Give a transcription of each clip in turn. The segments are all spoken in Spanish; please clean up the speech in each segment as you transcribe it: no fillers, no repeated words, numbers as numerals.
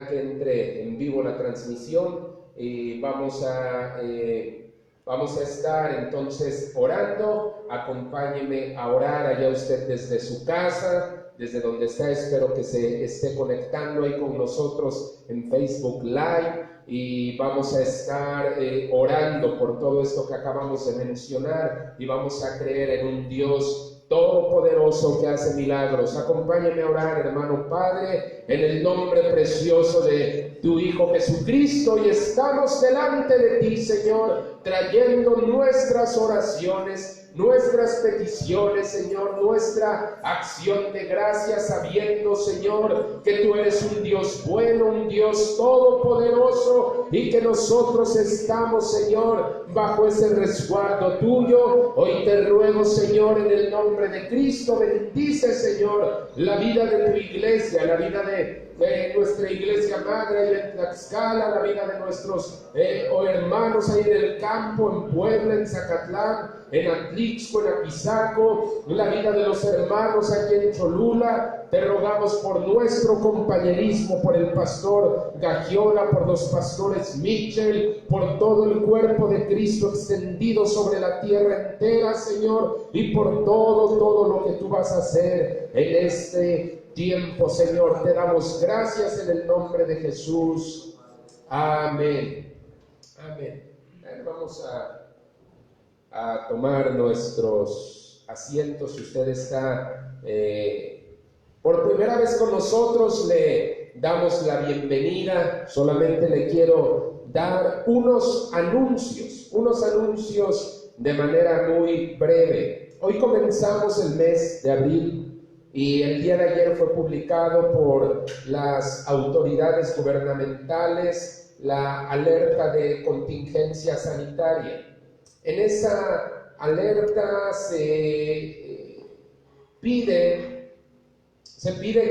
que entre en vivo la transmisión y vamos a estar entonces orando. Acompáñeme a orar allá usted desde su casa, desde donde está. Espero que se esté conectando ahí con nosotros en Facebook Live y vamos a estar orando por todo esto que acabamos de mencionar y vamos a creer en un Dios todopoderoso que hace milagros. Acompáñeme a orar, hermano. Padre, en el nombre precioso de tu Hijo Jesucristo, y estamos delante de ti, Señor, trayendo nuestras oraciones, nuestras peticiones, Señor, nuestra acción de gracias, sabiendo, Señor, que tú eres un Dios bueno, un Dios todopoderoso, y que nosotros estamos, Señor, bajo ese resguardo tuyo. Hoy te ruego, Señor, en el nombre de Cristo, bendice, Señor, la vida de tu iglesia, la vida de nuestra iglesia madre en Tlaxcala, la vida de nuestros hermanos ahí en el campo, en Puebla, en Zacatlán, en Atlixco, en Apizaco, la vida de los hermanos aquí en Cholula. Te rogamos por nuestro compañerismo, por el pastor Gagiola, por los pastores Mitchell, por todo el cuerpo de Cristo extendido sobre la tierra entera, Señor, y por todo lo que tú vas a hacer en este tiempo, Señor. Te damos gracias en el nombre de Jesús. Amén. Amén. Vamos a tomar nuestros asientos. Si usted está por primera vez con nosotros, le damos la bienvenida. Solamente le quiero dar unos anuncios de manera muy breve. Hoy comenzamos el mes de abril y el día de ayer fue publicado por las autoridades gubernamentales la alerta de contingencia sanitaria. En esa alerta se pide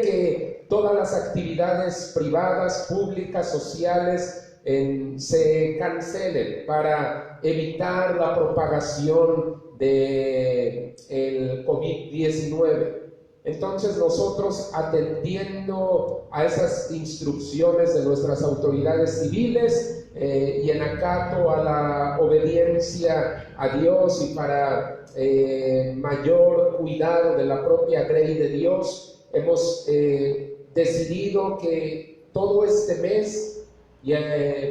que todas las actividades privadas, públicas, sociales se cancelen para evitar la propagación del COVID-19. Entonces nosotros, atendiendo a esas instrucciones de nuestras autoridades civiles y en acato a la obediencia a Dios y para mayor cuidado de la propia grey de Dios, hemos decidido que todo este mes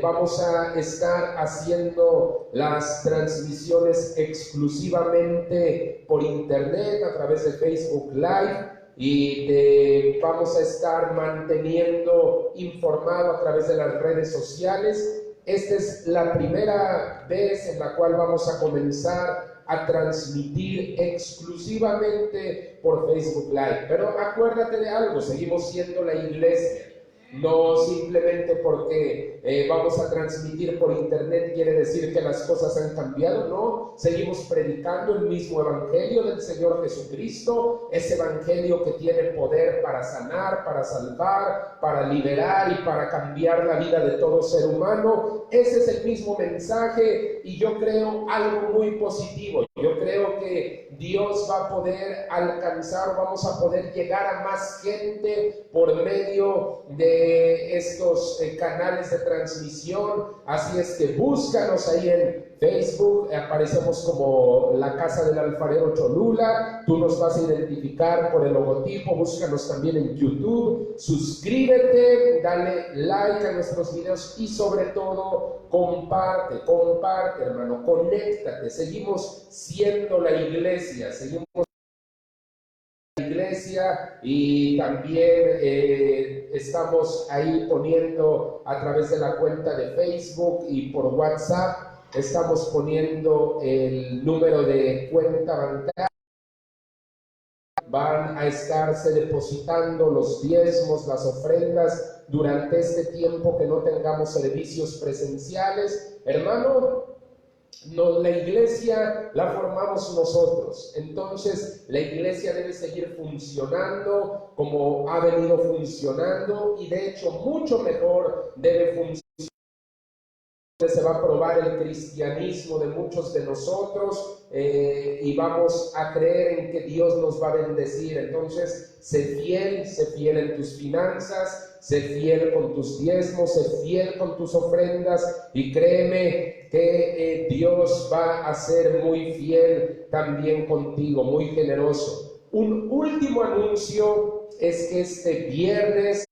vamos a estar haciendo las transmisiones exclusivamente por internet a través de Facebook Live y vamos a estar manteniendo informado a través de las redes sociales. Esta es la primera vez en la cual vamos a comenzar a transmitir exclusivamente por Facebook Live. Pero acuérdate de algo, seguimos siendo la iglesia. No simplemente porque vamos a transmitir por internet quiere decir que las cosas han cambiado. No, seguimos predicando el mismo evangelio del Señor Jesucristo, ese evangelio que tiene poder para sanar, para salvar, para liberar y para cambiar la vida de todo ser humano. Ese es el mismo mensaje y yo creo algo muy positivo. Yo creo que Dios va a poder alcanzar, vamos a poder llegar a más gente por medio de estos canales de transmisión. Así es que búscanos ahí en Facebook, aparecemos como la Casa del Alfarero Cholula. Tú nos vas a identificar por el logotipo. Búscanos también en YouTube, suscríbete, dale like a nuestros videos y sobre todo comparte, hermano, conéctate. Seguimos siendo la iglesia, y también estamos ahí poniendo a través de la cuenta de Facebook y por WhatsApp, estamos poniendo el número de cuenta bancaria. Van a estarse depositando los diezmos, las ofrendas durante este tiempo que no tengamos servicios presenciales. Hermano, la iglesia la formamos nosotros, entonces la iglesia debe seguir funcionando como ha venido funcionando y de hecho mucho mejor debe funcionar se va a probar el cristianismo de muchos de nosotros y vamos a creer en que Dios nos va a bendecir. Entonces, sé fiel en tus finanzas, sé fiel con tus diezmos, sé fiel con tus ofrendas y créeme que Dios va a ser muy fiel también contigo, muy generoso. Un último anuncio es que este viernes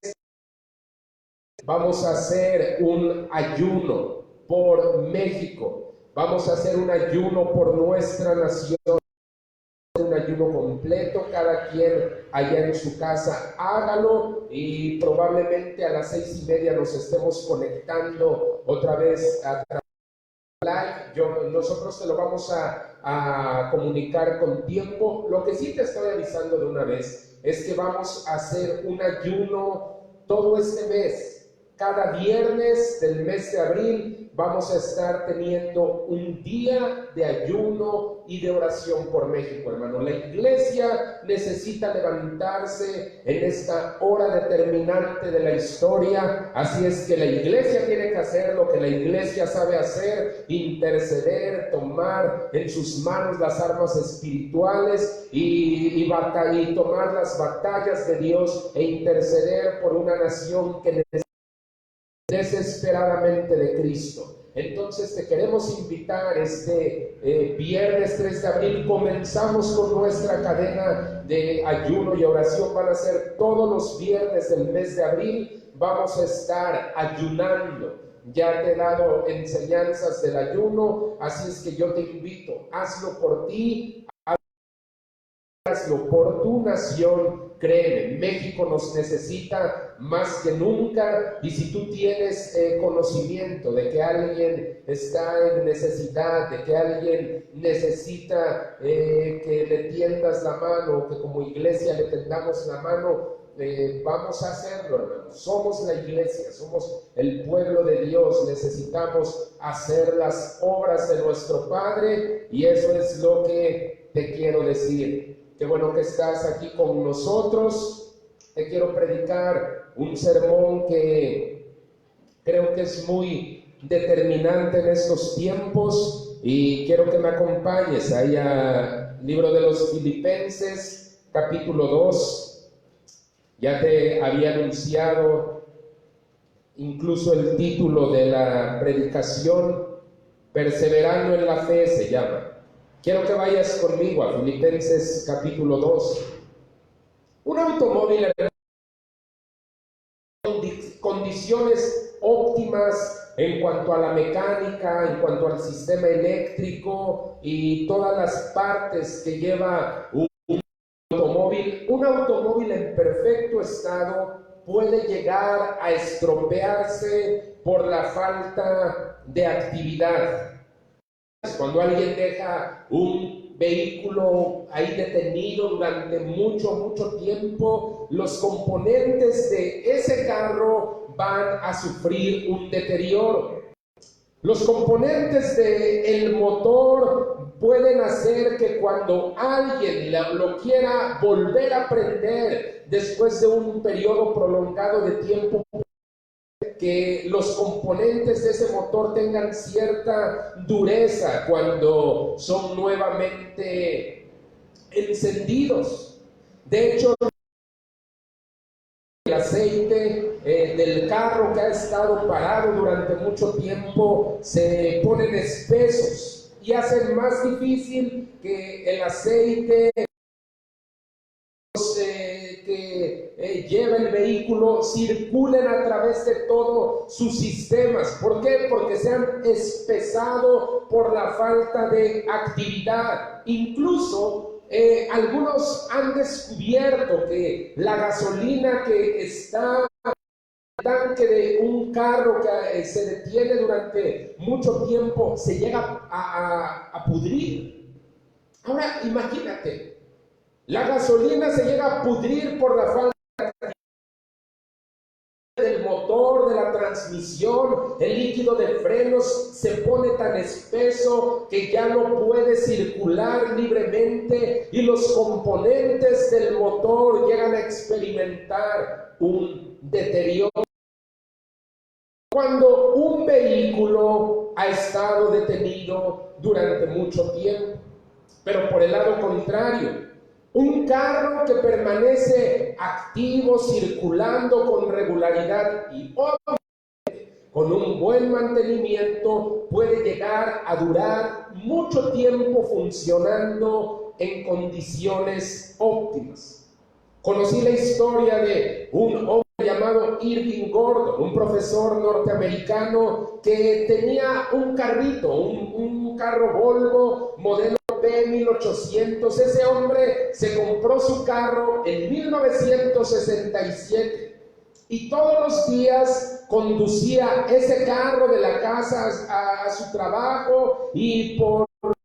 vamos a hacer un ayuno por México. Vamos a hacer un ayuno por nuestra nación, un ayuno completo. Cada quien allá en su casa hágalo y probablemente a las 6:30 nos estemos conectando otra vez a live. Nosotros te lo vamos a comunicar con tiempo. Lo que sí te estoy avisando de una vez es que vamos a hacer un ayuno todo este mes. Cada viernes del mes de abril vamos a estar teniendo un día de ayuno y de oración por México, hermano. La iglesia necesita levantarse en esta hora determinante de la historia, así es que la iglesia tiene que hacer lo que la iglesia sabe hacer: interceder, tomar en sus manos las armas espirituales y tomar las batallas de Dios e interceder por una nación que necesita desesperadamente de Cristo. Entonces te queremos invitar este viernes 3 de abril. Comenzamos con nuestra cadena de ayuno y oración. Van a ser todos los viernes del mes de abril. Vamos a estar ayunando. Ya te he dado enseñanzas del ayuno, así es que yo te invito, hazlo por ti, hazlo por tu nación. Créeme, México nos necesita más que nunca, y si tú tienes conocimiento de que alguien está en necesidad, de que alguien necesita que le tiendas la mano, que como iglesia le tendamos la mano, vamos a hacerlo, hermanos. Somos la iglesia, somos el pueblo de Dios, necesitamos hacer las obras de nuestro Padre, y eso es lo que te quiero decir. Qué bueno que estás aquí con nosotros. Te quiero predicar un sermón que creo que es muy determinante en estos tiempos, y quiero que me acompañes ahí al libro de los Filipenses, capítulo 2. Ya te había anunciado incluso el título de la predicación: Perseverando en la fe se llama. Quiero que vayas conmigo a Filipenses capítulo 2. Un automóvil en condiciones óptimas en cuanto a la mecánica, en cuanto al sistema eléctrico y todas las partes que lleva un automóvil. Un automóvil en perfecto estado puede llegar a estropearse por la falta de actividad. Cuando alguien deja un vehículo ahí detenido durante mucho tiempo, los componentes de ese carro van a sufrir un deterioro. Los componentes del motor pueden hacer que cuando alguien lo quiera volver a prender después de un periodo prolongado de tiempo, que los componentes de ese motor tengan cierta dureza cuando son nuevamente encendidos. De hecho, el aceite del carro que ha estado parado durante mucho tiempo se ponen espesos y hacen más difícil que el aceite que lleva el vehículo circulen a través de todos sus sistemas. ¿Por qué? Porque se han espesado por la falta de actividad. Incluso algunos han descubierto que la gasolina que está en el tanque de un carro que se detiene durante mucho tiempo se llega a pudrir. Ahora imagínate, la gasolina se llega a pudrir por la falta del motor, de la transmisión. El líquido de frenos se pone tan espeso que ya no puede circular libremente, y los componentes del motor llegan a experimentar un deterioro. Cuando un un vehículo ha estado detenido durante mucho tiempo. Pero por el lado contrario, un carro que permanece activo, circulando con regularidad y con un buen mantenimiento, puede llegar a durar mucho tiempo funcionando en condiciones óptimas. Conocí la historia de un hombre llamado Irving Gordon, un profesor norteamericano que tenía un carrito, un carro Volvo modelo P1800. Ese hombre se compró su carro en 1967 y todos los días conducía ese carro de la casa a su trabajo y por las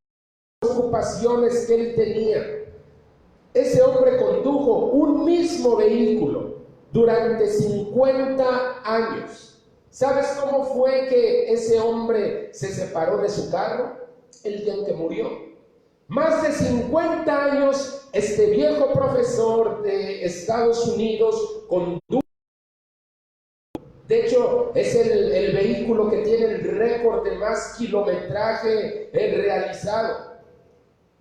ocupaciones que él tenía. Ese hombre condujo un mismo vehículo durante 50 años. ¿Sabes cómo fue que ese hombre se separó de su carro? El día en que murió. Más de 50 años, este viejo profesor de Estados Unidos condujo. De hecho, es el vehículo que tiene el récord de más kilometraje realizado.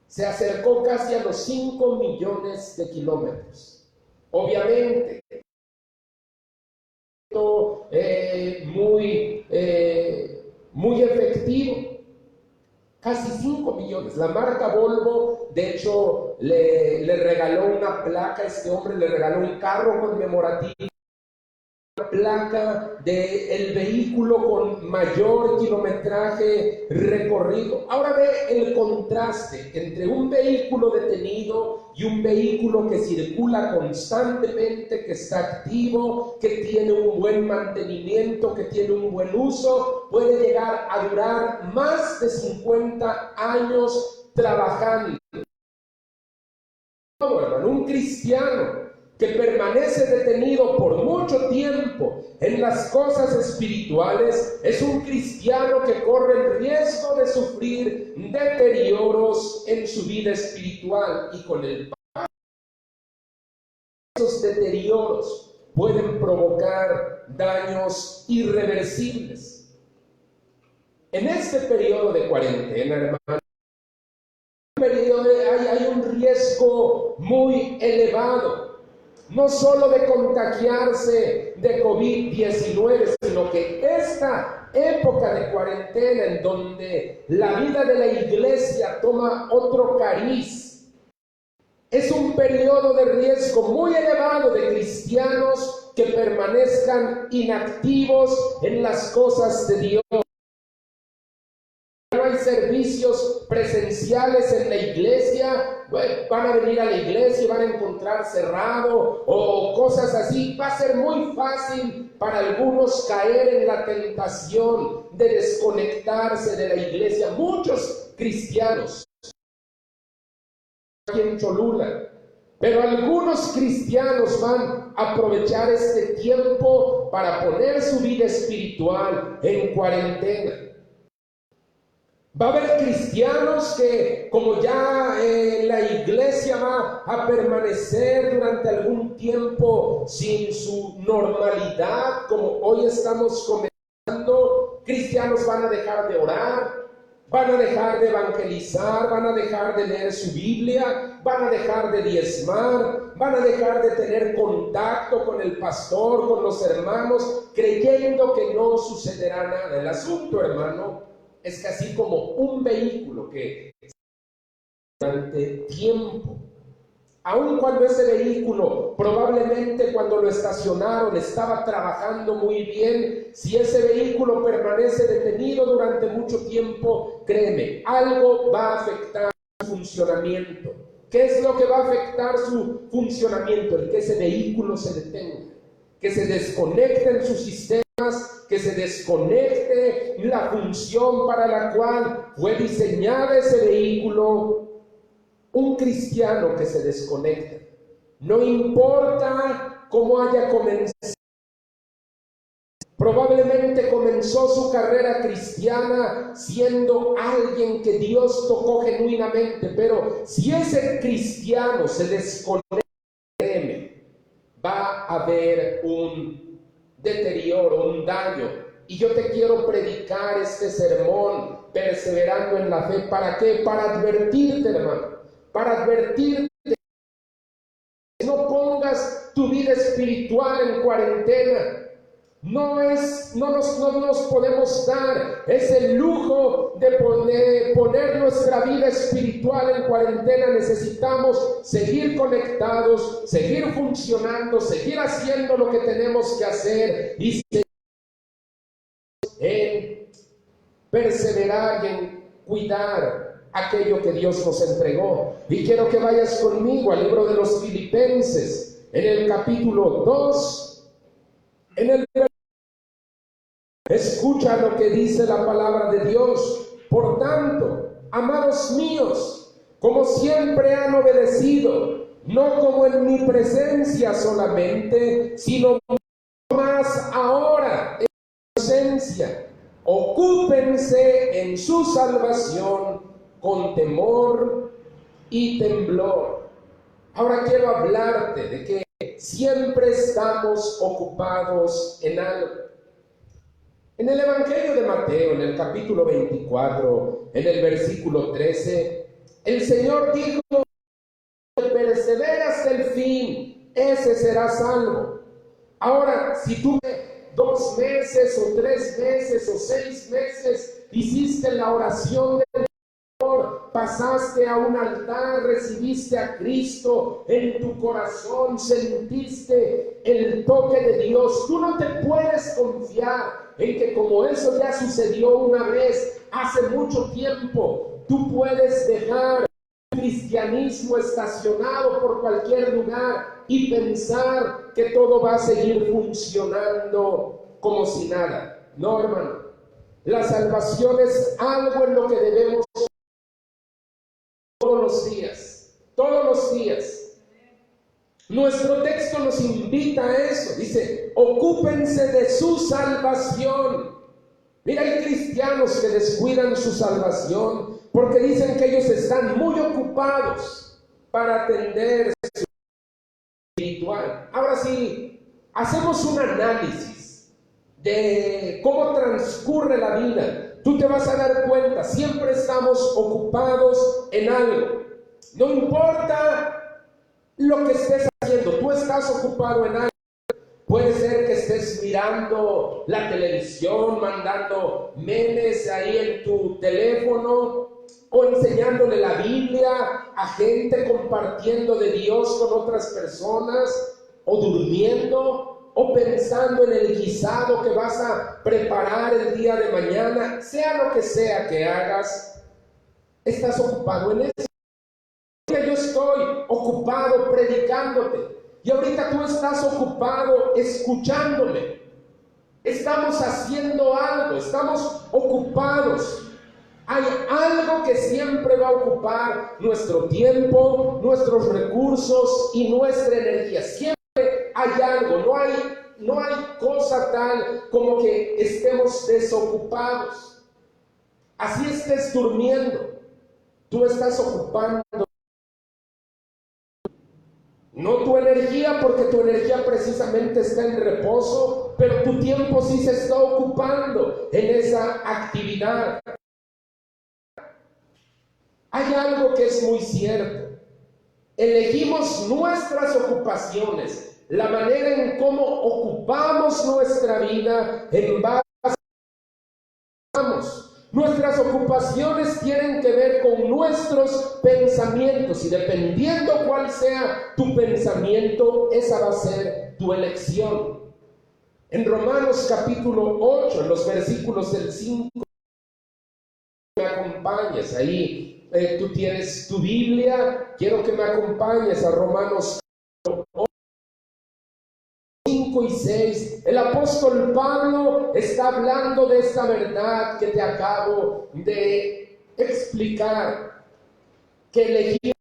Se acercó casi a los 5 millones de kilómetros. Obviamente, muy efectivo. Casi 5 millones. La marca Volvo, de hecho, le regaló una placa. Este hombre le regaló un carro conmemorativo, placa del vehículo con mayor kilometraje recorrido. Ahora ve el contraste entre un vehículo detenido y un vehículo que circula constantemente, que está activo, que tiene un buen mantenimiento, que tiene un buen uso. Puede llegar a durar más de 50 años trabajando. Hermano, un cristiano que permanece detenido por mucho tiempo en las cosas espirituales es un cristiano que corre el riesgo de sufrir deterioros en su vida espiritual, y con el paso esos deterioros pueden provocar daños irreversibles. En este periodo de cuarentena, hermano, hay un riesgo muy elevado, no solo de contagiarse de COVID-19, sino que esta época de cuarentena, en donde la vida de la iglesia toma otro cariz, es un periodo de riesgo muy elevado de cristianos que permanezcan inactivos en las cosas de Dios. No hay servicios presenciales en la iglesia, van a venir a la iglesia y van a encontrar cerrado o cosas así. Va a ser muy fácil para algunos caer en la tentación de desconectarse de la iglesia. Muchos cristianos aquí en Cholula, pero algunos cristianos van a aprovechar este tiempo para poner su vida espiritual en cuarentena. Va a haber cristianos que, como ya la iglesia va a permanecer durante algún tiempo sin su normalidad, como hoy estamos comenzando, cristianos van a dejar de orar, van a dejar de evangelizar, van a dejar de leer su Biblia, van a dejar de diezmar, van a dejar de tener contacto con el pastor, con los hermanos, creyendo que no sucederá nada. El asunto, hermano, es casi como un vehículo que durante tiempo, aun cuando ese vehículo probablemente cuando lo estacionaron estaba trabajando muy bien, si ese vehículo permanece detenido durante mucho tiempo, créeme, algo va a afectar su funcionamiento. ¿Qué es lo que va a afectar su funcionamiento? El que ese vehículo se detenga, que se desconecten sus sistemas, que se desconecte la función para la cual fue diseñado ese vehículo. Un cristiano que se desconecta, no importa cómo haya comenzado, probablemente comenzó su carrera cristiana siendo alguien que Dios tocó genuinamente, pero si ese cristiano se desconecta, va a haber un deterioro, un daño Y yo te quiero predicar este sermón, perseverando en la fe. ¿Para qué? Para advertirte, hermano. Para advertirte. No pongas tu vida espiritual en cuarentena. No nos podemos dar ese lujo de poner nuestra vida espiritual en cuarentena. Necesitamos seguir conectados, seguir funcionando, seguir haciendo lo que tenemos que hacer y en perseverar y en cuidar aquello que Dios nos entregó. Y quiero que vayas conmigo al libro de los Filipenses, en el capítulo 2, escucha lo que dice la palabra de Dios. Por tanto, amados míos, como siempre han obedecido, no como en mi presencia solamente, sino más ahora en mi ausencia, ocúpense en su salvación con temor y temblor. Ahora quiero hablarte de que siempre estamos ocupados en algo. En el Evangelio de Mateo, en el capítulo 24, en el versículo 13, el Señor dijo: persevera hasta el fin, ese será salvo. Ahora, si tú 2 meses o 3 meses o 6 meses hiciste la oración del Señor, pasaste a un altar, recibiste a Cristo en tu corazón, sentiste el toque de Dios, tú no te puedes confiar en que como eso ya sucedió una vez hace mucho tiempo, tú puedes dejar el cristianismo estacionado por cualquier lugar y pensar que todo va a seguir funcionando como si nada. No, hermano, la salvación es algo en lo que debemos todos los días. Nuestro texto nos invita a eso. Dice: ocúpense de su salvación. Mira, hay cristianos que descuidan su salvación porque dicen que ellos están muy ocupados para atender su espiritual. Ahora sí, hacemos un análisis de cómo transcurre la vida. Tú te vas a dar cuenta, siempre estamos ocupados en algo. No importa lo que estés haciendo, tú estás ocupado en algo. Puede ser que estés mirando la televisión, mandando memes ahí en tu teléfono, o enseñándole la Biblia a gente, compartiendo de Dios con otras personas, o durmiendo, o pensando en el guisado que vas a preparar el día de mañana. Sea lo que sea que hagas, estás ocupado en eso. Yo estoy ocupado predicándote y ahorita tú estás ocupado escuchándome. Estamos haciendo algo, estamos ocupados. Hay algo que siempre va a ocupar nuestro tiempo, nuestros recursos y nuestra energía. Siempre hay algo, no hay cosa tal como que estemos desocupados. Así estés durmiendo, tú estás ocupando no tu energía, porque tu energía precisamente está en reposo, pero tu tiempo sí se está ocupando en esa actividad. Hay algo que es muy cierto. Elegimos nuestras ocupaciones, la manera en cómo ocupamos nuestra vida en base a nuestras ocupaciones tienen que ver con nuestros pensamientos, y dependiendo cuál sea tu pensamiento, esa va a ser tu elección. En Romanos capítulo 8, en los versículos del 5, me acompañes ahí, tú tienes tu Biblia, quiero que me acompañes a Romanos 5 y 6, el apóstol Pablo está hablando de esta verdad que te acabo de explicar, que elegimos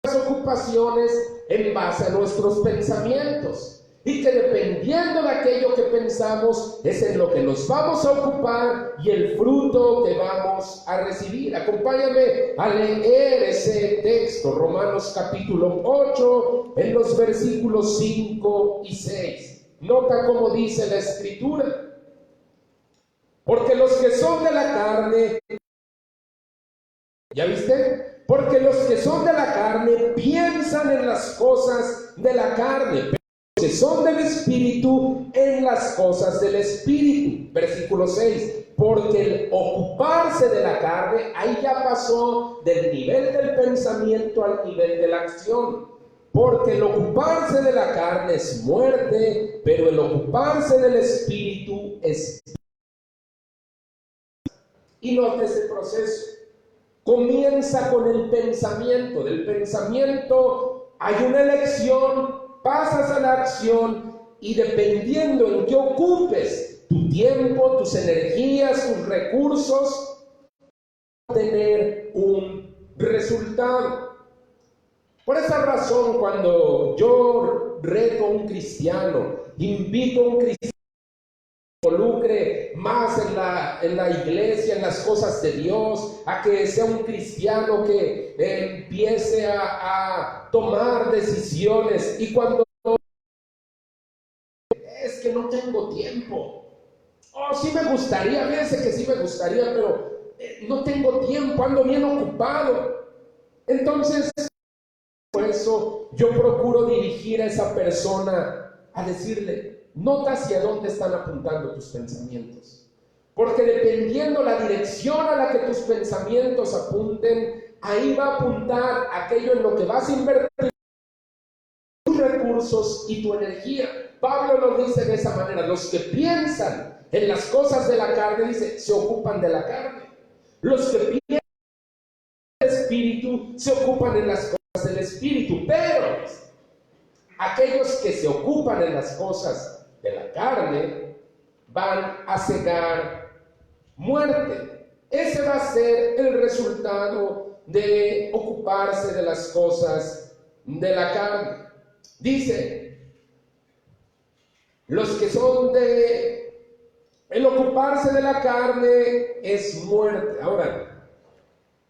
las ocupaciones en base a nuestros pensamientos, y que dependiendo de aquello que pensamos es en lo que nos vamos a ocupar y el fruto que vamos a recibir. Acompáñame a leer ese texto, Romanos capítulo 8, en los versículos 5 y 6. Nota cómo dice la Escritura. son de la carne, ¿ya viste? Porque los que son de la carne piensan en las cosas de la carne, pero los que son del Espíritu en las cosas del Espíritu. Versículo 6. Porque el ocuparse de la carne, ahí ya pasó del nivel del pensamiento al nivel de la acción. Porque el ocuparse de la carne es muerte, pero el ocuparse del Espíritu es vida. Y note ese proceso. Comienza con el pensamiento. Del pensamiento hay una elección, pasas a la acción y dependiendo en qué ocupes tu tiempo, tus energías, tus recursos, tener un resultado. Por esa razón, cuando yo reto a un cristiano, invito a un cristiano que se involucre más en la iglesia, en las cosas de Dios, a que sea un cristiano que empiece a tomar decisiones, y cuando es que no tengo tiempo, sí me gustaría, fíjense que sí me gustaría, pero no tengo tiempo, ando bien ocupado. Entonces, por eso yo procuro dirigir a esa persona a decirle, nota hacia dónde están apuntando tus pensamientos. Porque dependiendo la dirección a la que tus pensamientos apunten, ahí va a apuntar aquello en lo que vas a invertir tus recursos y tu energía. Pablo nos dice de esa manera, los que piensan en las cosas de la carne, dice, se ocupan de la carne. Los que piensan en el Espíritu, se ocupan en las cosas del Espíritu. Pero aquellos que se ocupan en las cosas de la carne, van a cegar muerte. Ese va a ser el resultado de ocuparse de las cosas de la carne. Dice, los que son de el ocuparse de la carne es muerte. Ahora,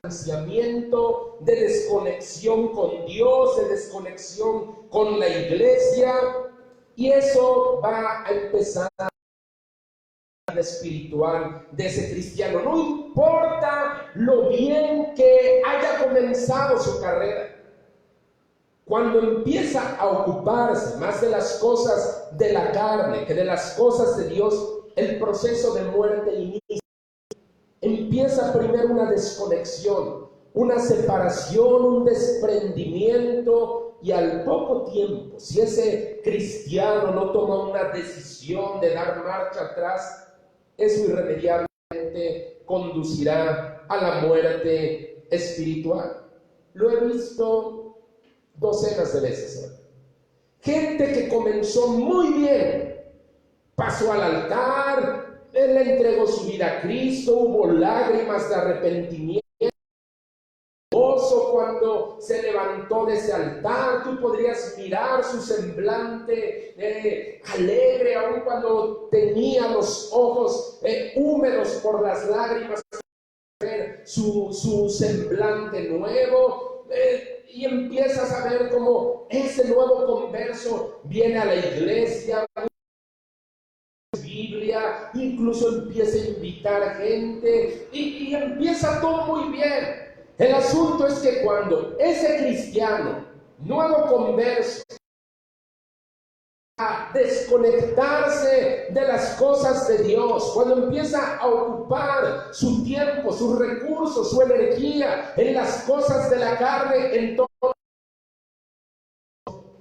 distanciamiento, de desconexión con Dios, de desconexión con la iglesia, y eso va a empezar a la vida espiritual de ese cristiano. No importa lo bien que haya comenzado su carrera. Cuando empieza a ocuparse más de las cosas de la carne que de las cosas de Dios, el proceso de muerte inicia. Empieza primero una desconexión, una separación, un desprendimiento, y al poco tiempo, si ese cristiano no toma una decisión de dar marcha atrás, eso irremediablemente conducirá a la muerte espiritual. Lo he visto docenas de veces. Gente que comenzó muy bien, pasó al altar, él le entregó su vida a Cristo, hubo lágrimas de arrepentimiento, gozo cuando se levantó de ese altar. Tú podrías mirar su semblante alegre, aun cuando tenía los ojos húmedos por las lágrimas, ver su semblante nuevo. Y empiezas a ver cómo ese nuevo converso viene a la iglesia, Biblia, incluso empieza a invitar gente y empieza todo muy bien. El asunto es que cuando ese cristiano, nuevo converso, a desconectarse de las cosas de Dios, cuando empieza a ocupar su tiempo, sus recursos, su energía en las cosas de la carne, entonces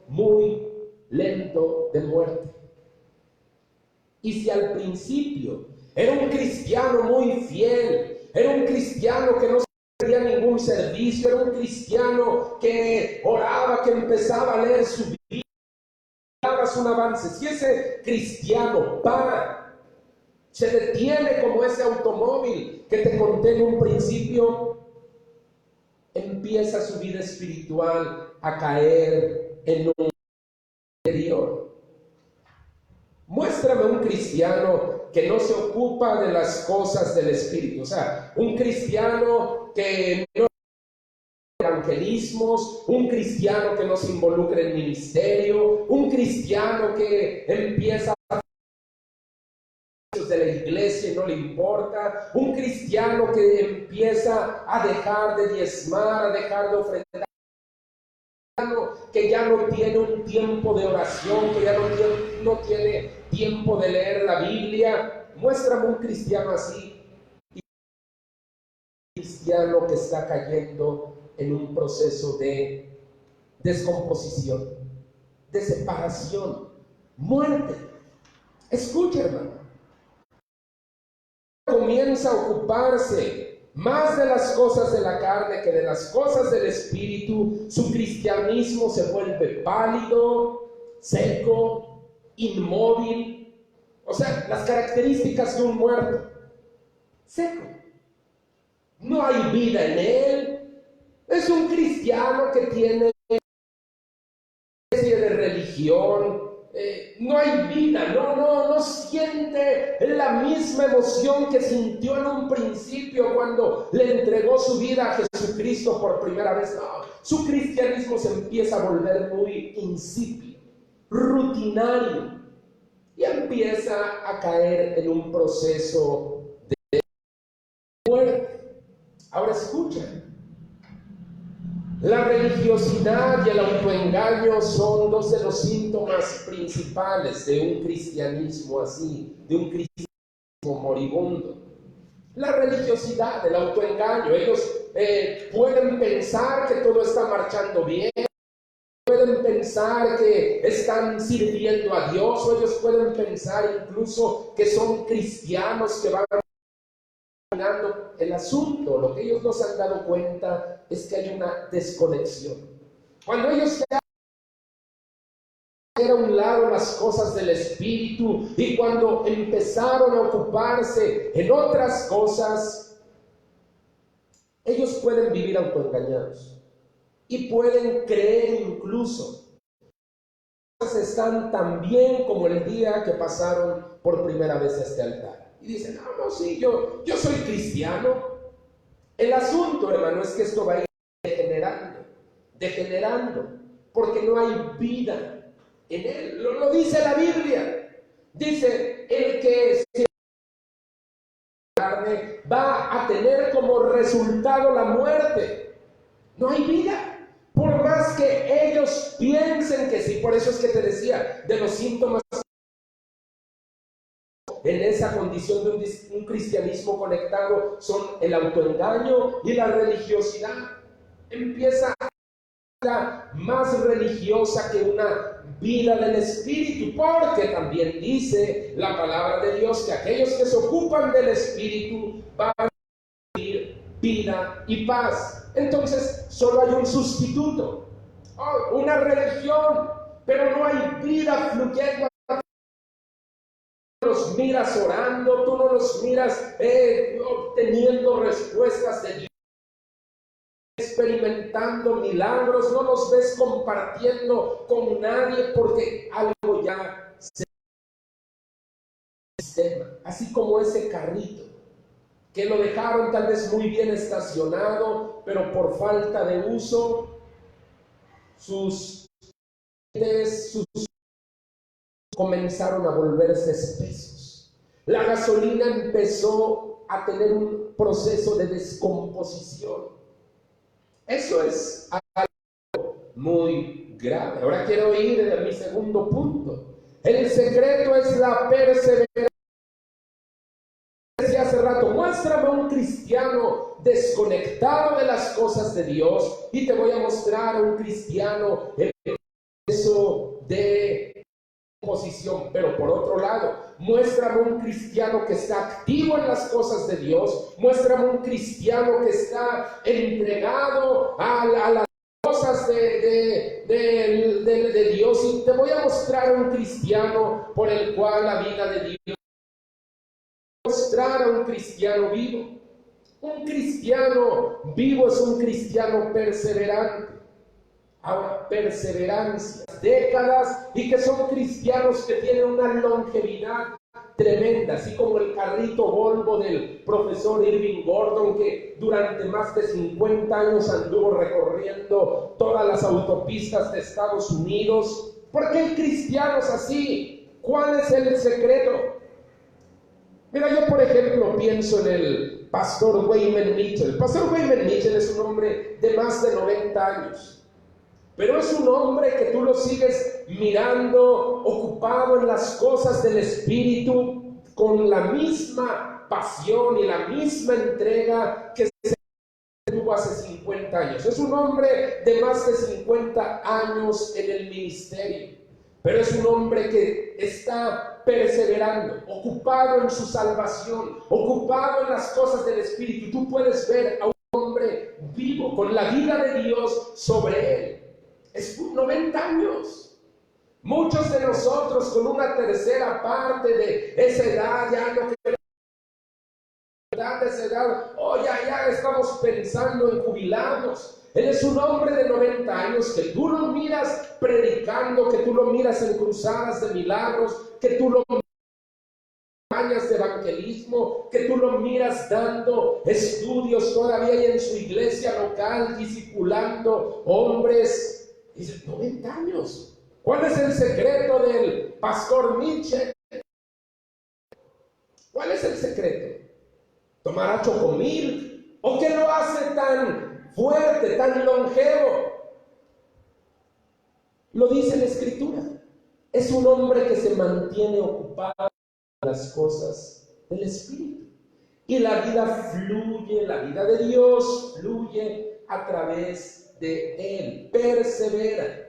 muy lento de muerte. Y si al principio era un cristiano muy fiel, era un cristiano que no hacía ningún servicio, era un cristiano que oraba, que empezaba a leer su Biblia, dabas un avance, si ese cristiano para, se detiene como ese automóvil que te conté en un principio, empieza su vida espiritual a caer en un interior. Muéstrame un cristiano que no se ocupa de las cosas del Espíritu, o sea, un cristiano que no evangelismos, un cristiano que no se involucra en ministerio, un cristiano que empieza a de la iglesia y no le importa, un cristiano que empieza a dejar de diezmar, a dejar de ofrendar, que ya no tiene un tiempo de oración, que ya no tiene tiempo de leer la Biblia. Muéstrame un cristiano así, y un cristiano que está cayendo en un proceso de descomposición, de separación, muerte. Escucha, hermano, comienza a ocuparse más de las cosas de la carne que de las cosas del espíritu, su cristianismo se vuelve pálido, seco, inmóvil. O sea, las características de un muerto: seco, no hay vida en él, es un cristiano que tiene una especie de religión. No hay vida, no siente la misma emoción que sintió en un principio cuando le entregó su vida a Jesucristo por primera vez. No, su cristianismo se empieza a volver muy insípido, rutinario, y empieza a caer en un proceso de muerte. Ahora escucha. La religiosidad y el autoengaño son dos de los síntomas principales de un cristianismo así, de un cristianismo moribundo. La religiosidad, el autoengaño. Ellos pueden pensar que todo está marchando bien, pueden pensar que están sirviendo a Dios, o ellos pueden pensar incluso que son cristianos que van caminando. El asunto, lo que ellos no se han dado cuenta, es que hay una desconexión. Cuando ellos se a un lado las cosas del espíritu, y cuando empezaron a ocuparse en otras cosas, ellos pueden vivir autoengañados y pueden creer incluso que están tan bien como el día que pasaron por primera vez a este altar y dicen: no, sí, yo soy cristiano. El asunto, hermano, es que esto va a ir degenerando, porque no hay vida en él. Lo dice la Biblia. Dice: el que se carne va a tener como resultado la muerte. No hay vida, por más que ellos piensen que sí. Por eso es que te decía de los síntomas en esa condición de un cristianismo conectado: son el autoengaño y la religiosidad. Empieza a ser más religiosa que una vida del espíritu, porque también dice la palabra de Dios que aquellos que se ocupan del espíritu van a vivir vida y paz. Entonces solo hay un sustituto: una religión, pero no hay vida fluyendo. Tú no los miras orando, tú no los miras obteniendo respuestas de Dios, experimentando milagros, no los ves compartiendo con nadie, porque algo ya se sistema. Así como ese carrito que lo dejaron tal vez muy bien estacionado, pero por falta de uso sus comenzaron a volverse espesos. La gasolina empezó a tener un proceso de descomposición. Eso es algo muy grave. Ahora quiero ir a mi segundo punto. El secreto es la perseverancia. Decía hace rato: muéstrame un cristiano desconectado de las cosas de Dios, y te voy a mostrar a un cristiano en proceso de posición. Pero por otro lado, muéstrame un cristiano que está activo en las cosas de Dios, muéstrame un cristiano que está entregado a las cosas de Dios, y te voy a mostrar un cristiano por el cual la vida de Dios, mostrar a un cristiano vivo. Un cristiano vivo es un cristiano perseverante. Ahora, perseverancia, décadas, y que son cristianos que tienen una longevidad tremenda, así como el carrito Volvo del profesor Irving Gordon, que durante más de 50 años anduvo recorriendo todas las autopistas de Estados Unidos. ¿Por qué hay cristianos así? ¿Cuál es el secreto? Mira, yo por ejemplo pienso en el pastor Wayman Mitchell. El pastor Wayman Mitchell es un hombre de más de 90 años. Pero es un hombre que tú lo sigues mirando, ocupado en las cosas del Espíritu, con la misma pasión y la misma entrega que se tuvo hace 50 años. Es un hombre de más de 50 años en el ministerio, pero es un hombre que está perseverando, ocupado en su salvación, ocupado en las cosas del Espíritu. Tú puedes ver a un hombre vivo, con la vida de Dios sobre él. Es 90 años. Muchos de nosotros con una tercera parte de esa edad ya no queremos de esa edad, ya estamos pensando en jubilarnos. Él es un hombre de 90 años que tú lo miras predicando, que tú lo miras en cruzadas de milagros, que tú lo miras en campañas de evangelismo, que tú lo miras dando estudios todavía en su iglesia local, discipulando hombres. Dice, 90 años. ¿Cuál es el secreto del pastor Mitchell? ¿Cuál es el secreto? ¿Tomará chocomil? ¿O qué lo hace tan fuerte, tan longevo? Lo dice la Escritura. Es un hombre que se mantiene ocupado en las cosas del Espíritu. Y la vida fluye, la vida de Dios fluye a través de él. Persevera.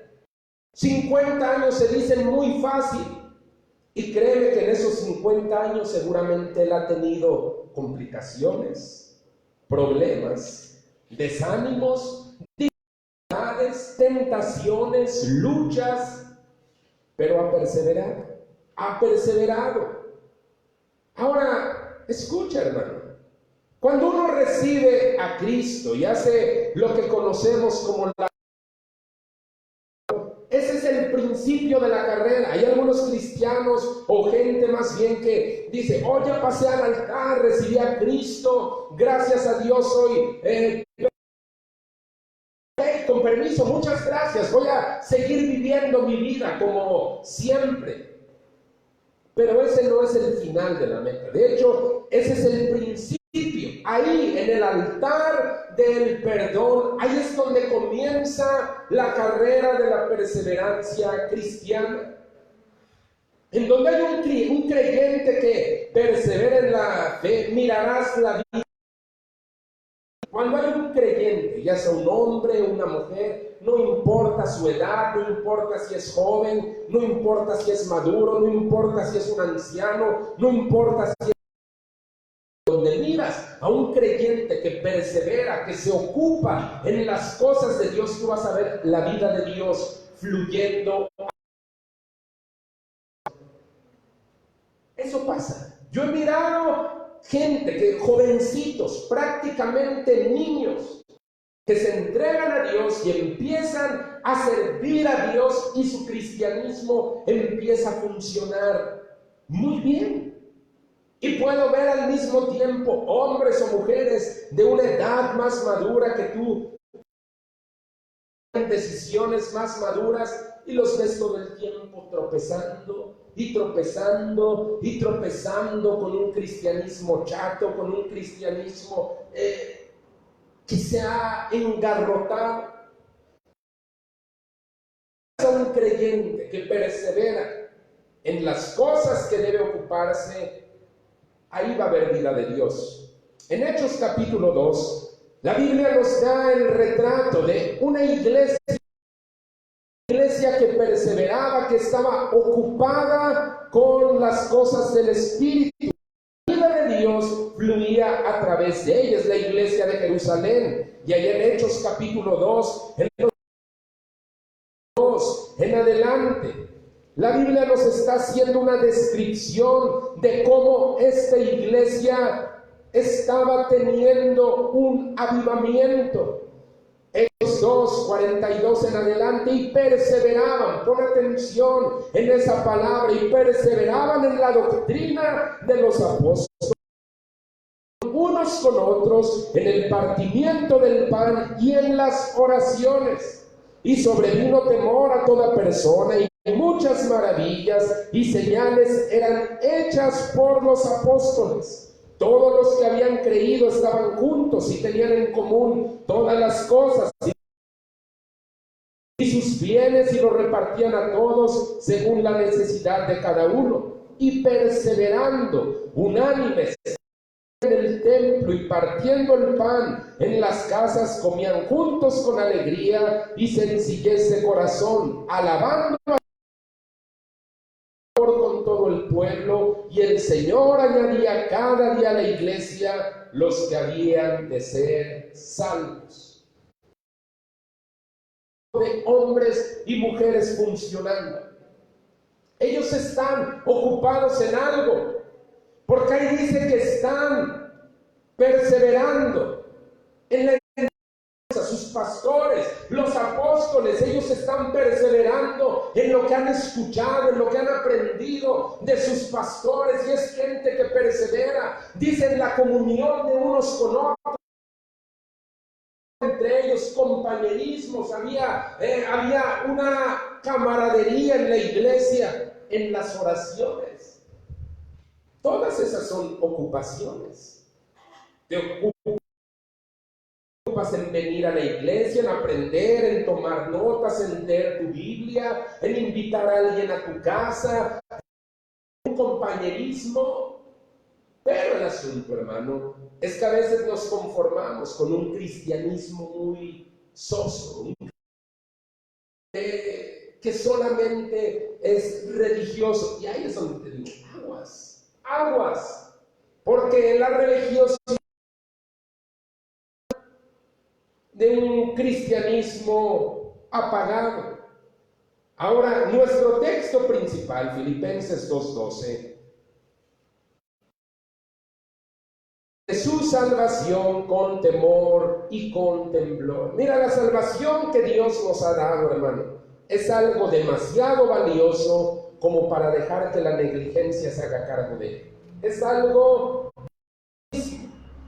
50 años se dicen muy fácil. Y créeme que en esos 50 años seguramente él ha tenido complicaciones, problemas, desánimos, dificultades, tentaciones, luchas, pero ha perseverado, ha perseverado. Ahora, escucha, hermano, cuando uno recibe a Cristo y hace lo que conocemos como la... Ese es el principio de la carrera. Hay algunos cristianos o gente más bien que dice, ya pasé al altar, recibí a Cristo, gracias a Dios soy... con permiso, muchas gracias, voy a seguir viviendo mi vida como siempre. Pero ese no es el final de la meta. De hecho, ese es el principio. Ahí, en el altar del perdón, ahí es donde comienza la carrera de la perseverancia cristiana. En donde hay un creyente que persevera en la fe, mirarás la vida. Cuando hay un creyente, ya sea un hombre o una mujer, no importa su edad, no importa si es joven, no importa si es maduro, no importa si es un anciano, no importa si es... Donde miras a un creyente que persevera, que se ocupa en las cosas de Dios, tú vas a ver la vida de Dios fluyendo. Eso pasa. Yo he mirado gente, jovencitos, prácticamente niños, que se entregan a Dios y empiezan a servir a Dios y su cristianismo empieza a funcionar muy bien. Y puedo ver al mismo tiempo hombres o mujeres de una edad más madura que tú, decisiones más maduras, y los ves todo el tiempo tropezando y tropezando y tropezando con un cristianismo chato, con un cristianismo que se ha engarrotado. A un creyente que persevera en las cosas que debe ocuparse, ahí va a haber vida de Dios. En Hechos capítulo 2, la Biblia nos da el retrato de una iglesia que perseveraba, que estaba ocupada con las cosas del Espíritu. La vida de Dios fluía a través de ella. Es la iglesia de Jerusalén. Y ahí en Hechos capítulo 2, en adelante, la Biblia nos está haciendo una descripción de cómo esta iglesia estaba teniendo un avivamiento. Hechos 2, 42 en adelante, y perseveraban, pon atención en esa palabra, y perseveraban en la doctrina de los apóstoles, unos con otros, en el partimiento del pan y en las oraciones. Y sobrevino temor a toda persona, y muchas maravillas y señales eran hechas por los apóstoles. Todos los que habían creído estaban juntos y tenían en común todas las cosas y sus bienes, y los repartían a todos según la necesidad de cada uno. Y perseverando unánimes en el templo y partiendo el pan en las casas, comían juntos con alegría y sencillez de corazón, alabando a Dios con todo el pueblo, y el Señor añadía cada día a la iglesia los que habían de ser salvos. De hombres y mujeres funcionando. Ellos están ocupados en algo, porque ahí dice que están perseverando en la iglesia. Sus pastores, los apóstoles, ellos están perseverando en lo que han escuchado, en lo que han aprendido de sus pastores, y es gente que persevera. Dicen la comunión de unos con otros, entre ellos compañerismos, había una camaradería en la iglesia, en las oraciones. Todas esas son ocupaciones. Te ocupas en venir a la iglesia, en aprender, en tomar notas, en leer tu Biblia, en invitar a alguien a tu casa, un compañerismo. Pero el asunto, hermano, es que a veces nos conformamos con un cristianismo muy soso, que solamente es religioso. Y ahí es donde te digo, aguas, porque la religiosidad de un cristianismo apagado. Ahora, nuestro texto principal, Filipenses 2:12, su salvación con temor y con temblor. Mira, la salvación que Dios nos ha dado, hermano, es algo demasiado valioso como para dejar que la negligencia se haga cargo de él. Es algo,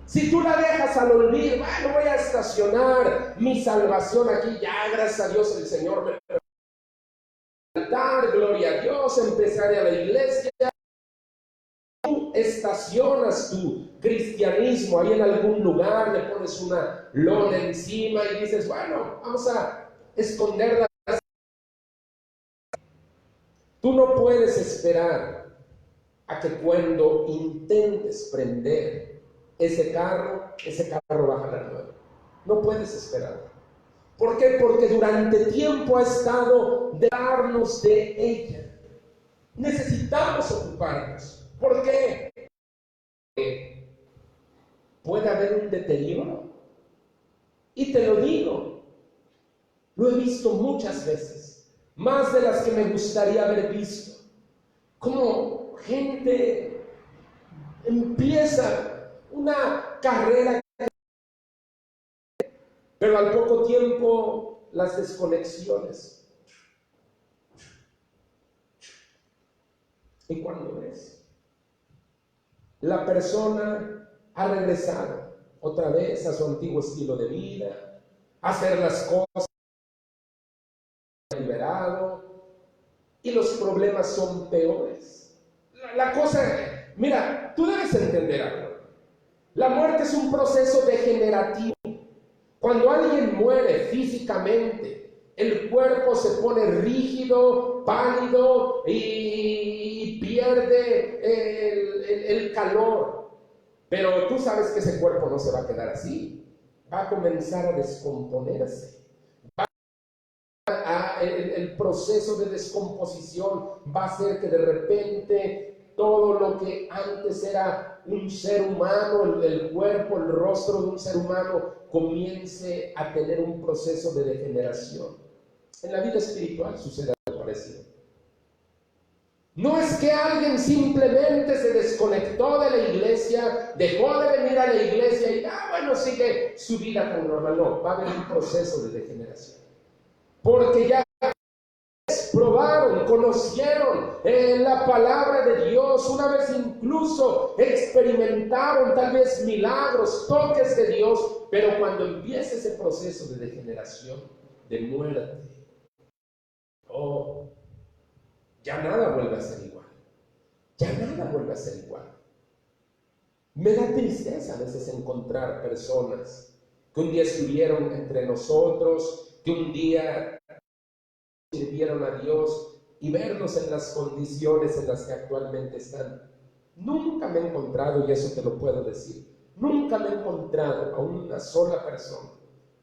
si tú la dejas al olvido, bueno, voy a estacionar mi salvación aquí, ya gracias a Dios el Señor me permite cantar, gloria a Dios, empezaré a la iglesia. Tú estacionas tu cristianismo ahí en algún lugar, le pones una lona encima y dices, bueno, vamos a esconderla. Tú no puedes esperar a que cuando intentes prender ese carro va a jalar nuevo. No puedes esperar. ¿Por qué? Porque durante tiempo ha estado de darnos de ella. Necesitamos ocuparnos. ¿Por qué? Puede haber un deterioro. Y te lo digo, lo he visto muchas veces, más de las que me gustaría haber visto. Como gente empieza una carrera, pero al poco tiempo las desconexiones. ¿Y cuándo ves? La persona ha regresado otra vez a su antiguo estilo de vida, a hacer las cosas liberado, y los problemas son peores. La cosa, mira, tú debes entender algo. La muerte es un proceso degenerativo. Cuando alguien muere físicamente, el cuerpo se pone rígido, pálido y pierde el calor. Pero tú sabes que ese cuerpo no se va a quedar así. Va a comenzar a descomponerse. El proceso de descomposición va a hacer que de repente todo lo que antes era un ser humano, el cuerpo, el rostro de un ser humano, comience a tener un proceso de degeneración. En la vida espiritual sucede algo parecido. No es que alguien simplemente se desconectó de la iglesia, dejó de venir a la iglesia y bueno, sigue su vida como normal. No, va a haber un proceso de degeneración. Porque ya probaron, conocieron la palabra de Dios, una vez incluso experimentaron tal vez milagros, toques de Dios, pero cuando empieza ese proceso de degeneración, de muerte, ya nada vuelve a ser igual. Ya nada vuelve a ser igual. Me da tristeza a veces encontrar personas que un día estuvieron entre nosotros, que un día sirvieron a Dios y verlos en las condiciones en las que actualmente están. Nunca me he encontrado, y eso te lo puedo decir, nunca me he encontrado a una sola persona,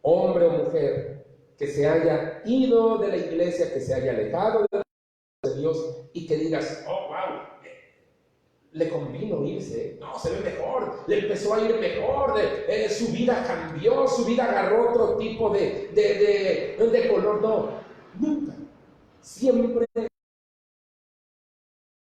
hombre o mujer, que se haya ido de la iglesia, que se haya alejado de Dios y que digas, oh, wow, le convino irse, no, se ve mejor, le empezó a ir mejor, su vida cambió, su vida agarró otro tipo de color. No, nunca. Siempre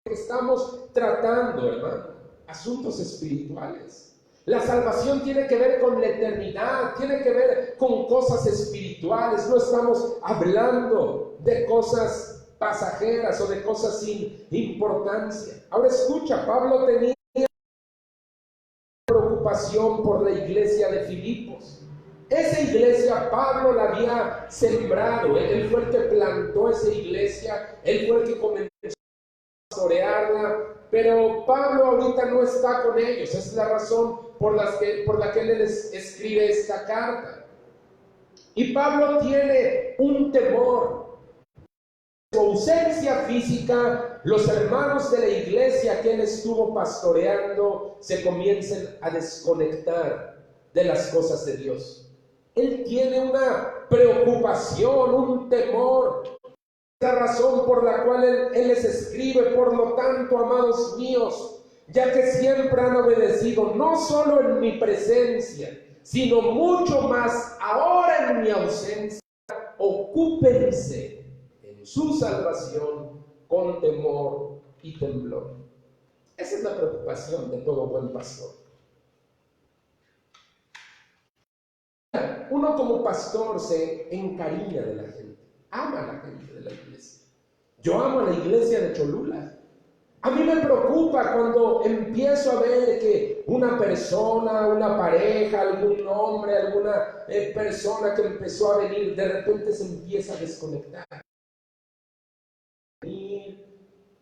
estamos tratando, hermano, asuntos espirituales. La salvación tiene que ver con la eternidad, tiene que ver con cosas espirituales. No estamos hablando de cosas pasajeras o de cosas sin importancia. Ahora escucha, Pablo tenía preocupación por la iglesia de Filipos. Esa iglesia Pablo la había sembrado, él fue el que plantó esa iglesia, él fue el que comenzó a pastorearla, pero Pablo ahorita no está con ellos. Esa es la razón por la que él les escribe esta carta. Y Pablo tiene un temor. Su ausencia física, los hermanos de la iglesia que él estuvo pastoreando se comiencen a desconectar de las cosas de Dios. Él tiene una preocupación, un temor. La razón por la cual él les escribe: por lo tanto, amados míos, ya que siempre han obedecido, no solo en mi presencia, sino mucho más ahora en mi ausencia, ocúpense en su salvación con temor y temblor. Esa es la preocupación de todo buen pastor. Uno como pastor se encariña de la gente, ama a la gente de la iglesia. Yo amo a la iglesia de Cholula. A mí me preocupa cuando empiezo a ver que una persona, una pareja, algún hombre, alguna persona que empezó a venir, de repente se empieza a desconectar.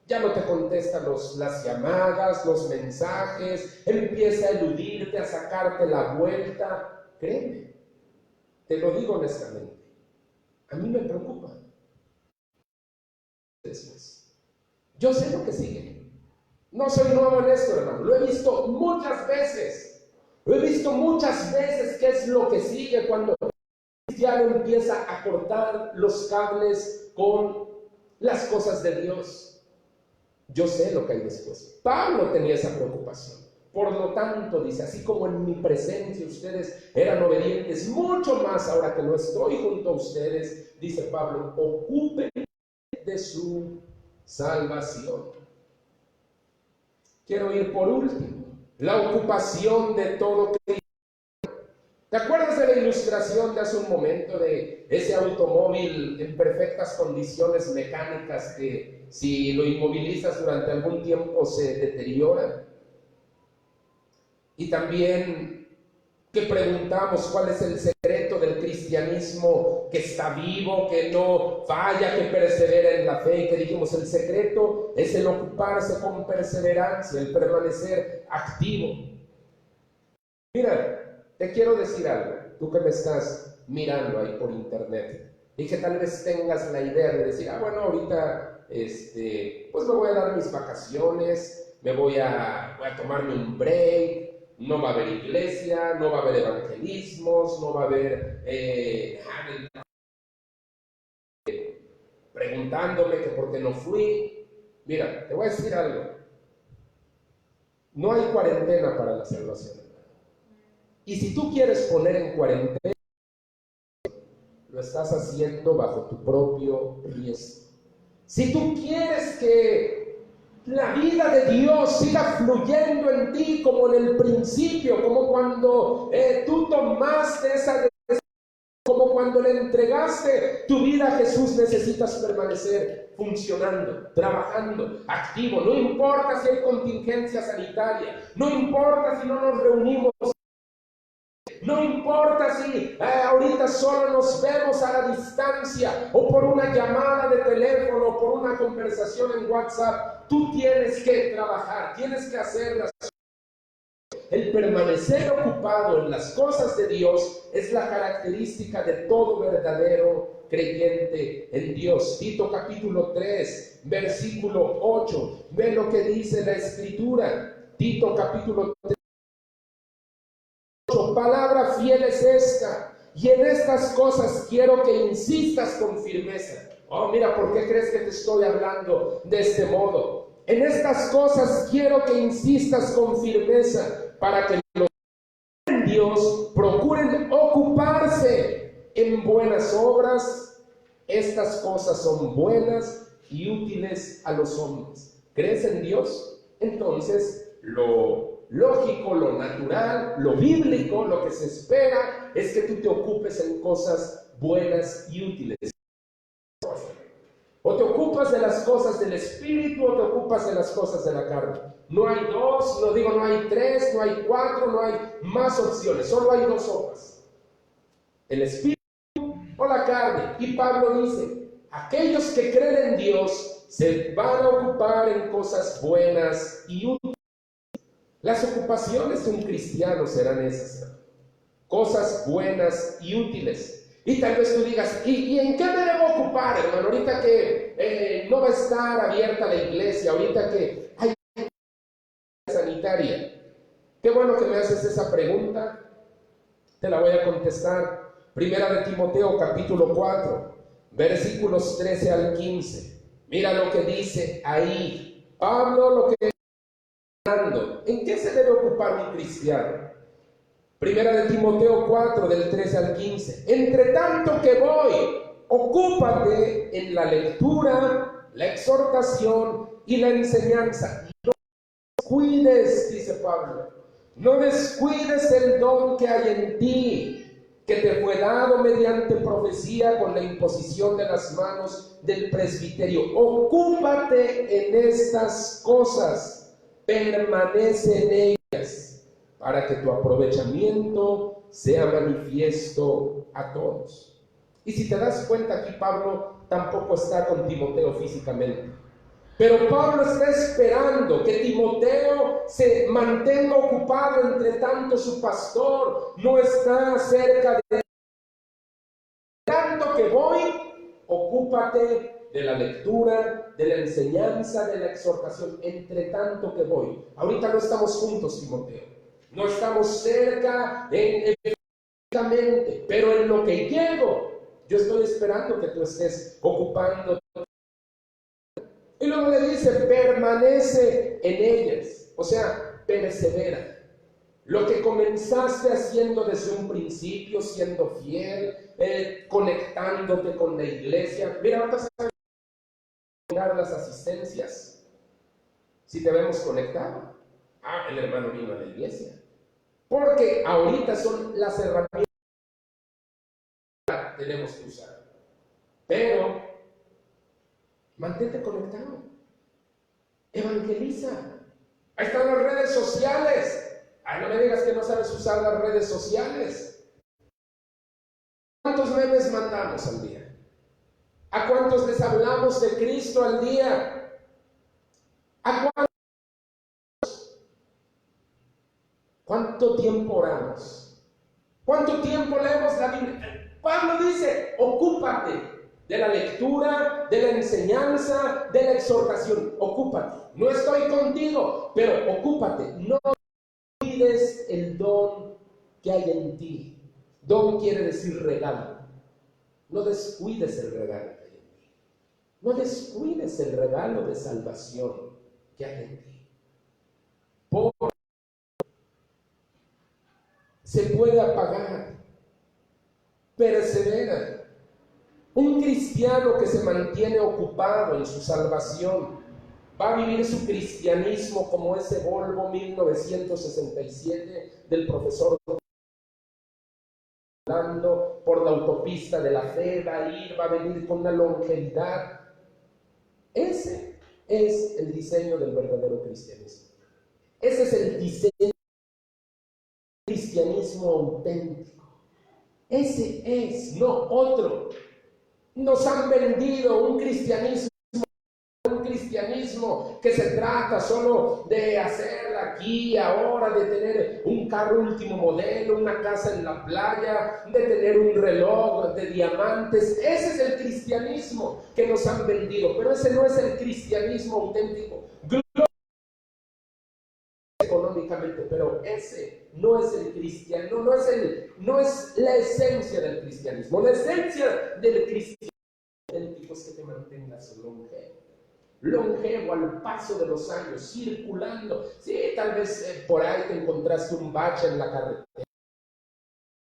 Ya no te contesta las llamadas, los mensajes, empieza a eludirte, a sacarte la vuelta. Créeme, te lo digo honestamente, a mí me preocupa. Después, yo sé lo que sigue. No soy nuevo en esto, hermano. Lo he visto muchas veces. Lo he visto muchas veces qué es lo que sigue cuando el cristiano empieza a cortar los cables con las cosas de Dios. Yo sé lo que hay después. Pablo tenía esa preocupación. Por lo tanto, dice, así como en mi presencia ustedes eran obedientes, mucho más ahora que no estoy junto a ustedes, dice Pablo, ocupen de su salvación. Quiero ir por último, la ocupación de todo cristiano. ¿Te acuerdas de la ilustración de hace un momento de ese automóvil en perfectas condiciones mecánicas que si lo inmovilizas durante algún tiempo se deteriora? Y también que preguntamos cuál es el secreto del cristianismo que está vivo, que no falla, que persevera en la fe, y que dijimos el secreto es el ocuparse con perseverancia, el permanecer activo. Mira, te quiero decir algo, tú que me estás mirando ahí por internet, y que tal vez tengas la idea de decir, bueno, ahorita pues me voy a dar mis vacaciones, voy a tomarme un break, no va a haber iglesia, no va a haber evangelismos, no va a haber preguntándome que por qué no fui. Mira, te voy a decir algo, no hay cuarentena para la salvación. Y si tú quieres poner en cuarentena, lo estás haciendo bajo tu propio riesgo. Si tú quieres que la vida de Dios siga fluyendo en ti como en el principio, como cuando tú tomaste esa decisión, como cuando le entregaste tu vida a Jesús, necesitas permanecer funcionando, trabajando, activo. No importa si hay contingencia sanitaria, no importa si no nos reunimos No importa si ahorita solo nos vemos a la distancia o por una llamada de teléfono o por una conversación en WhatsApp. Tú tienes que trabajar, tienes que hacer las cosas. El permanecer ocupado en las cosas de Dios es la característica de todo verdadero creyente en Dios. Tito capítulo 3, versículo 8. Ve lo que dice la Escritura. Tito capítulo 3, palabra fiel es esta, y en estas cosas quiero que insistas con firmeza. Oh, mira, ¿por qué crees que te estoy hablando de este modo? En estas cosas quiero que insistas con firmeza, para que los en Dios procuren ocuparse en buenas obras. Estas cosas son buenas y útiles a los hombres. ¿Crees en Dios? Entonces, lo lógico, lo natural, lo bíblico, lo que se espera es que tú te ocupes en cosas buenas y útiles. O te ocupas de las cosas del Espíritu o te ocupas de las cosas de la carne. No hay dos, no hay tres, no hay cuatro, no hay más opciones. Solo hay dos hojas: el Espíritu o la carne. Y Pablo dice, aquellos que creen en Dios se van a ocupar en cosas buenas y útiles. Las ocupaciones de un cristiano serán esas, cosas buenas y útiles. Y tal vez tú digas, ¿y en qué me debo ocupar, hermano? Ahorita que no va a estar abierta la iglesia, ahorita que hay sanitaria. Qué bueno que me haces esa pregunta. Te la voy a contestar. Primera de Timoteo capítulo 4, versículos 13 al 15. Mira lo que dice ahí Pablo, lo que ¿en qué se debe ocupar un cristiano? Primera de Timoteo 4, del 13 al 15. Entre tanto que voy, ocúpate en la lectura, la exhortación y la enseñanza. No descuides, dice Pablo, no descuides el don que hay en ti, que te fue dado mediante profecía con la imposición de las manos del presbiterio. Ocúpate en estas cosas, permanece en ellas, para que tu aprovechamiento sea manifiesto a todos. Y si te das cuenta, aquí Pablo tampoco está con Timoteo físicamente, pero Pablo está esperando que Timoteo se mantenga ocupado, entre tanto su pastor no está cerca de él. Tanto que voy, ocúpate de la lectura, de la enseñanza, de la exhortación, entre tanto que voy. Ahorita no estamos juntos, Timoteo. No estamos cerca físicamente, pero en lo que llego, yo estoy esperando que tú estés ocupando. Y luego le dice, permanece en ellas, o sea, persevera. Lo que comenzaste haciendo desde un principio, siendo fiel, conectándote con la iglesia. Mira, ahorita se van a mirar las asistencias. Si te vemos conectado, el hermano vino a la iglesia. Porque ahorita son las herramientas que tenemos que usar. Pero mantente conectado. Evangeliza. Ahí están las redes sociales. No me digas que no sabes usar las redes sociales. ¿Cuántos memes mandamos al día? ¿A cuántos les hablamos de Cristo al día? ¿A cuánto tiempo oramos? ¿Cuánto tiempo leemos la Biblia? Pablo dice, ocúpate de la lectura, de la enseñanza, de la exhortación. Ocúpate. No estoy contigo, pero ocúpate. No olvides el don que hay en ti. Don quiere decir regalo. No descuides el regalo que hay en ti. No descuides el regalo de salvación que hay en ti. Se puede apagar. Persevera. Un cristiano que se mantiene ocupado en su salvación va a vivir su cristianismo como ese Volvo 1967 del profesor andando por la autopista de la fe, va a venir con una longevidad. Ese es el diseño del verdadero cristianismo. Ese es el diseño cristianismo auténtico. Ese es, no otro. Nos han vendido un cristianismo que se trata solo de hacer aquí, ahora, de tener un carro último modelo, una casa en la playa, de tener un reloj de diamantes. Ese es el cristianismo que nos han vendido, pero ese no es el cristianismo auténtico. Económicamente, pero ese no es el cristiano, no es la esencia del cristianismo. La esencia del cristianismo auténtico es que te mantengas longevo al paso de los años, circulando. Sí, tal vez por ahí te encontraste un bache en la carretera,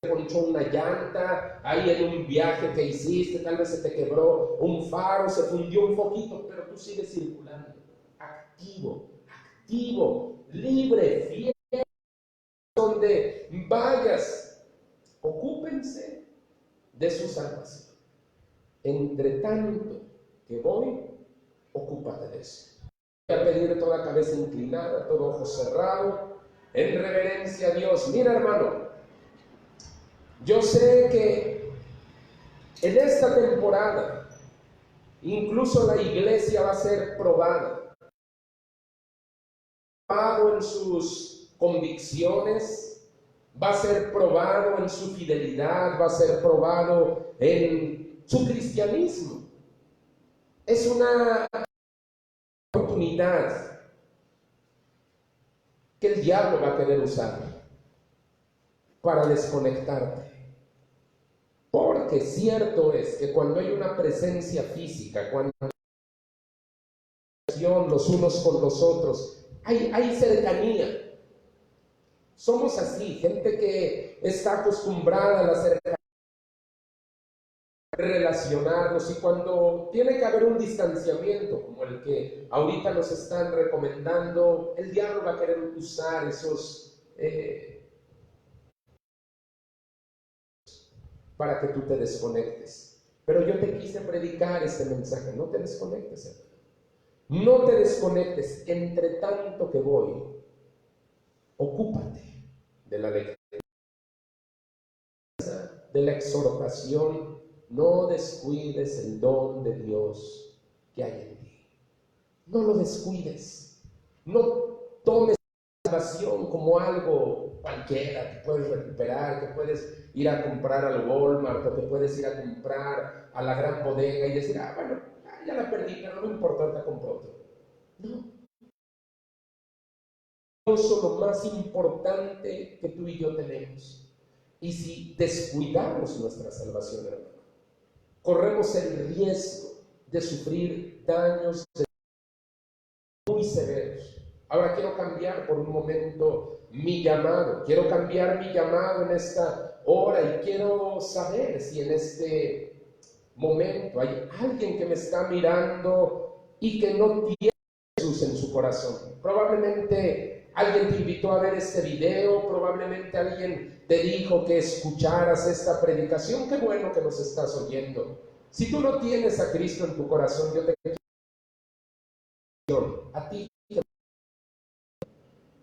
te ponchó una llanta, ahí en un viaje que hiciste, tal vez se te quebró un faro, se fundió un poquito, pero tú sigues circulando, activo, libre, fiel, donde vayas, ocúpense de su salvación. Entre tanto que voy, ocúpate de eso. Voy a pedir toda cabeza inclinada, todo ojo cerrado, en reverencia a Dios. Mira, hermano, yo sé que en esta temporada incluso la iglesia va a ser probada en sus convicciones, va a ser probado en su fidelidad, va a ser probado en su cristianismo. Es una oportunidad que el diablo va a querer usar para desconectarte. Porque cierto es que cuando hay una presencia física, cuando hay relación los unos con los otros, hay cercanía. Somos así, gente que está acostumbrada a la cercanía, relacionarnos, y cuando tiene que haber un distanciamiento como el que ahorita nos están recomendando, el diablo va a querer usar esos para que tú te desconectes. Pero yo te quise predicar este mensaje: no te desconectes, hermano. No te desconectes. Entre tanto que voy, ocúpate de la lectura, de la exhortación. No descuides el don de Dios que hay en ti. No lo descuides. No tomes la salvación como algo cualquiera que puedes recuperar, que puedes ir a comprar al Walmart, o que puedes ir a comprar a la gran bodega y decir: bueno, ya la perdí, pero no me importa, ahorita compro otro. No. Eso es lo más importante que tú y yo tenemos. Y si descuidamos nuestra salvación, hermano, corremos el riesgo de sufrir daños muy severos. Ahora quiero cambiar por un momento mi llamado. Quiero cambiar mi llamado en esta hora y quiero saber si en este momento hay alguien que me está mirando y que no tiene a Jesús en su corazón. Probablemente alguien te invitó a ver este video, probablemente alguien te dijo que escucharas esta predicación. Qué bueno que nos estás oyendo. Si tú no tienes a Cristo en tu corazón, yo te quiero a ti.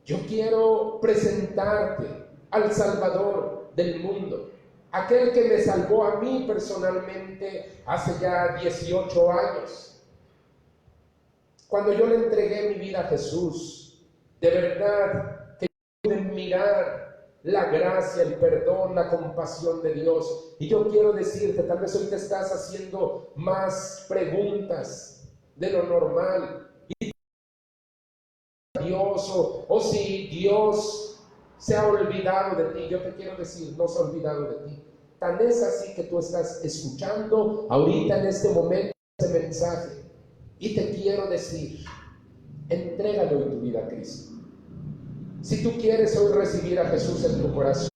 Yo quiero presentarte al Salvador del mundo, aquel que me salvó a mí personalmente hace ya 18 años. Cuando yo le entregué mi vida a Jesús, de verdad que pude mirar la gracia, el perdón, la compasión de Dios. Y yo quiero decirte, tal vez hoy te estás haciendo más preguntas de lo normal. Dios, o si Dios se ha olvidado de ti. Yo te quiero decir: no se ha olvidado de ti. Tan es así que tú estás escuchando ahorita en este momento este mensaje, y te quiero decir: entrégale hoy tu vida a Cristo. Si tú quieres hoy recibir a Jesús en tu corazón,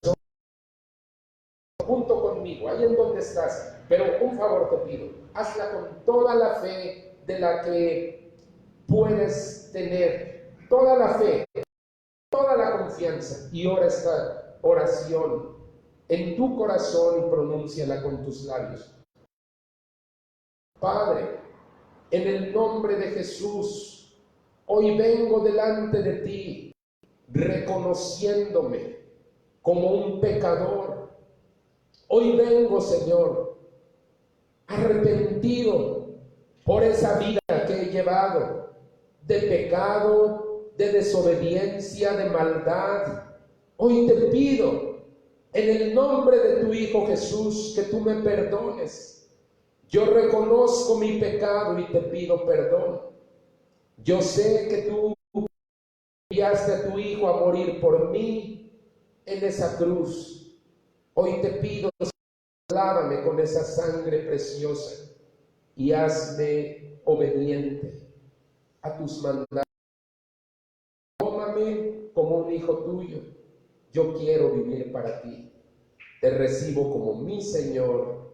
junto conmigo, ahí en donde estás, pero un favor te pido: hazla con toda la fe de la que puedes tener. Toda la fe, toda la confianza, y ora esta oración en tu corazón y pronúnciala con tus labios. Padre, en el nombre de Jesús, hoy vengo delante de ti reconociéndome como un pecador. Hoy vengo, Señor, arrepentido por esa vida que he llevado de pecado, de desobediencia, de maldad. Hoy te pido, en el nombre de tu Hijo Jesús, que tú me perdones. Yo reconozco mi pecado y te pido perdón. Yo sé que tú enviaste a tu Hijo a morir por mí en esa cruz. Hoy te pido, lávame con esa sangre preciosa y hazme obediente a tus mandatos. Tómame como un hijo tuyo. Yo quiero vivir para ti. Te recibo como mi Señor